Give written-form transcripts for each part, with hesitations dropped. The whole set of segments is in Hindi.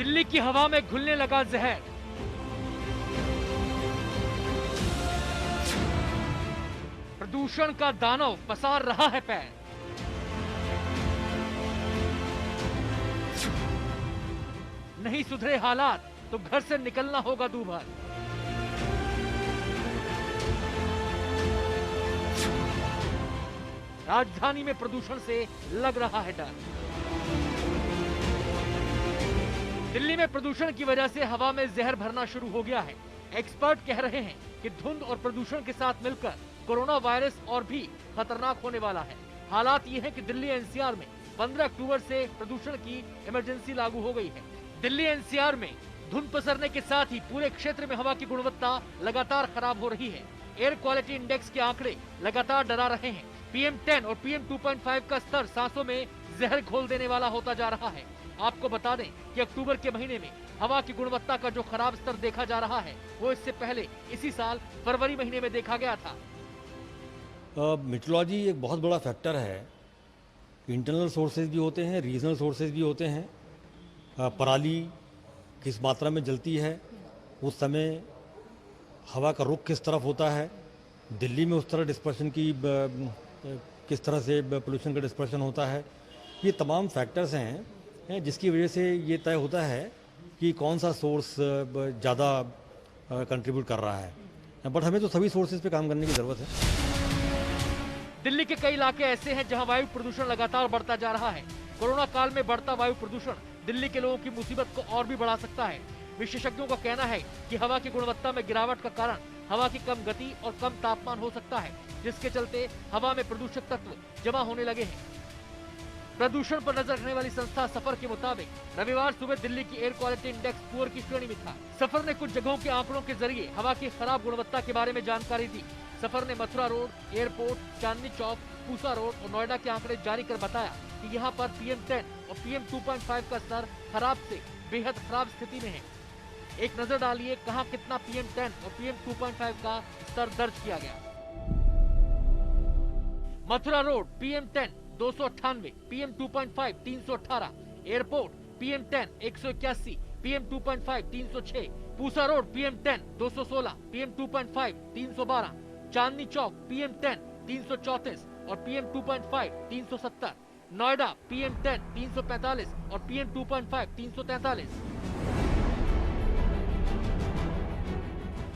दिल्ली की हवा में घुलने लगा जहर। प्रदूषण का दानव पसार रहा है पैर। नहीं सुधरे हालात तो घर से निकलना होगा दूभर। राजधानी में प्रदूषण से लग रहा है डर। दिल्ली में प्रदूषण की वजह से हवा में जहर भरना शुरू हो गया है। एक्सपर्ट कह रहे हैं कि धुंध और प्रदूषण के साथ मिलकर कोरोना वायरस और भी खतरनाक होने वाला है। हालात ये है कि दिल्ली एनसीआर में 15 अक्टूबर से प्रदूषण की इमरजेंसी लागू हो गई है। दिल्ली एनसीआर में धुंध पसरने के साथ ही पूरे क्षेत्र में हवा की गुणवत्ता लगातार खराब हो रही है। एयर क्वालिटी इंडेक्स के आंकड़े लगातार डरा रहे हैं। PM10 और PM 2.5 का स्तर सांसों में जहर घोल देने वाला होता जा रहा है। आपको बता दें कि अक्टूबर के महीने में हवा की गुणवत्ता का जो खराब स्तर देखा जा रहा है वो इससे पहले इसी साल फरवरी महीने में देखा गया था। मेट्रोलॉजी एक बहुत बड़ा फैक्टर है। इंटरनल सोर्सेज भी होते हैं, रीजनल सोर्सेज भी होते हैं। पराली किस मात्रा में जलती है, उस समय हवा का रुख किस तरफ होता है, दिल्ली में उस तरह डिस्पर्शन की किस तरह से पोल्यूशन का डिस्पर्शन होता है, ये तमाम फैक्टर्स हैं जिसकी वजह से ये तय होता है कि कौन सा सोर्स ज़्यादा कंट्रीब्यूट कर रहा है। बट हमें तो सभी सोर्सेज पे काम करने की ज़रूरत है। दिल्ली के कई इलाके ऐसे हैं जहां वायु प्रदूषण लगातार बढ़ता जा रहा है। कोरोना काल में बढ़ता वायु प्रदूषण दिल्ली के लोगों की मुसीबत को और भी बढ़ा सकता है। विशेषज्ञों का कहना है कि हवा की गुणवत्ता में गिरावट का कारण हवा की कम गति और कम तापमान हो सकता है, जिसके चलते हवा में प्रदूषक तत्व जमा होने लगे हैं। प्रदूषण पर नजर रखने वाली संस्था सफर के मुताबिक रविवार सुबह दिल्ली की एयर क्वालिटी इंडेक्स पुअर की श्रेणी में था। सफर ने कुछ जगहों के आंकड़ों के जरिए हवा की खराब गुणवत्ता के बारे में जानकारी दी। सफर ने Mathura road, airport, Chandni Chowk, Pusa road और नोएडा के आंकड़े जारी कर बताया कि यहाँ पर PM10 और PM 2.5 का स्तर खराब से बेहद खराब स्थिति में है। एक नजर डालिए कहाँ कितना PM10 और PM 2.5 का स्तर दर्ज किया गया। Mathura road PM10 298, PM 2.5 318, airport PM10 181, PM 2.5 306, Pusa road PM10 216, PM 2.5 312, Chandni Chowk PM10 334 और PM 2.5 370, नोएडा PM10 345 और PM 2.5 343।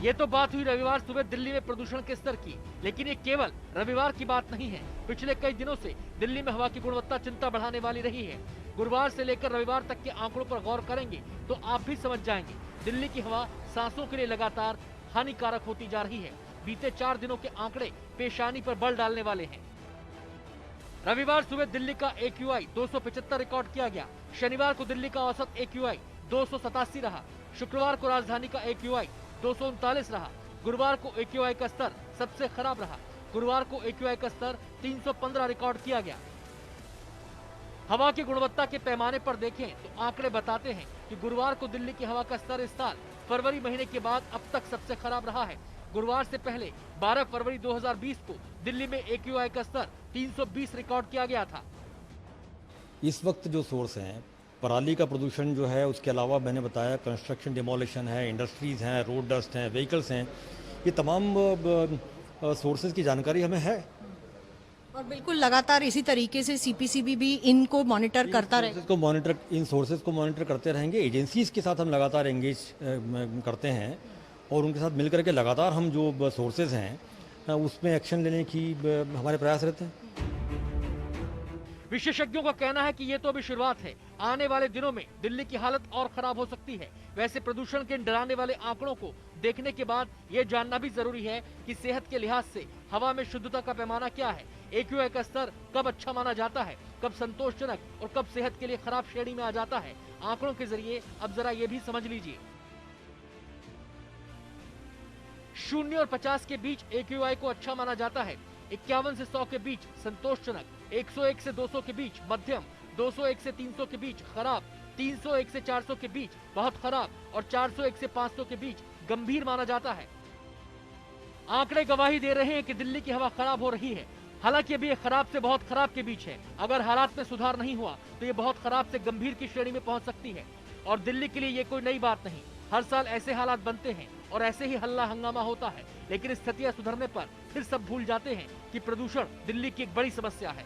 ये तो बात हुई रविवार सुबह दिल्ली में प्रदूषण के स्तर की, लेकिन ये केवल रविवार की बात नहीं है। पिछले कई दिनों से दिल्ली में हवा की गुणवत्ता चिंता बढ़ाने वाली रही है। गुरुवार से लेकर रविवार तक के आंकड़ों पर गौर करेंगे तो आप भी समझ जाएंगे दिल्ली की हवा सांसों के लिए लगातार हानिकारक होती जा रही है। बीते 4 दिनों के आंकड़े पेशानी पर बल डालने वाले हैं। रविवार सुबह दिल्ली का AQI 275 रिकॉर्ड किया गया। शनिवार को दिल्ली का औसत AQI 287 रहा। शुक्रवार को राजधानी का AQI 239 रहा। गुरुवार को AQI का स्तर सबसे खराब रहा। गुरुवार को AQI का स्तर 315 रिकॉर्ड किया गया। हवा की गुणवत्ता के पैमाने पर देखें तो आंकड़े बताते हैं कि गुरुवार को दिल्ली की हवा का स्तर इस साल फरवरी महीने के बाद अब तक सबसे खराब रहा है। गुरुवार से पहले 12 फरवरी 2020 को दिल्ली में AQI का स्तर 320 रिकॉर्ड किया गया था। इस वक्त जो सोर्स हैं, पराली का प्रदूषण जो है, उसके अलावा मैंने बताया कंस्ट्रक्शन डिमोलिशन है, इंडस्ट्रीज़ हैं, रोड डस्ट हैं, व्हीकल्स हैं, ये तमाम सोर्सेज की जानकारी हमें है। और बिल्कुल लगातार इसी तरीके से CPCB भी इनको मॉनिटर करता रहेगा। इन सोर्सेज को मॉनिटर करते रहेंगे। एजेंसीज के साथ हम लगातार एंगेज करते हैं और उनके साथ मिलकर के लगातार हम जो सोर्सेज हैं उसमें एक्शन लेने की हमारे प्रयास रहते हैं। विशेषज्ञों का कहना है कि ये तो अभी शुरुआत है। आने वाले दिनों में दिल्ली की हालत और खराब हो सकती है। वैसे प्रदूषण के डराने वाले आंकड़ों को देखने के बाद ये जानना भी जरूरी है कि सेहत के लिहाज से हवा में शुद्धता का पैमाना क्या है। AQI का स्तर कब अच्छा माना जाता है, कब संतोषजनक और कब सेहत के लिए खराब श्रेणी में आ जाता है। आंकड़ों के जरिए अब जरा ये भी समझ लीजिए। 0 और 50 के बीच AQI को अच्छा माना जाता है। 51 से 100 के बीच संतोषजनक, 101 से 200 के बीच मध्यम, 201 से 300 के बीच खराब, 301 से 400 के बीच बहुत खराब और 401 से 500 के बीच गंभीर माना जाता है। आंकड़े गवाही दे रहे हैं कि दिल्ली की हवा खराब हो रही है। हालांकि अभी ये खराब से बहुत खराब के बीच है। अगर हालात में सुधार नहीं हुआ तो ये बहुत खराब से गंभीर की श्रेणी में पहुंच सकती है। और दिल्ली के लिए ये कोई नई बात नहीं। हर साल ऐसे हालात बनते हैं और ऐसे ही हल्ला हंगामा होता है, लेकिन स्थितियां सुधरने पर फिर सब भूल जाते हैं कि प्रदूषण दिल्ली की एक बड़ी समस्या है।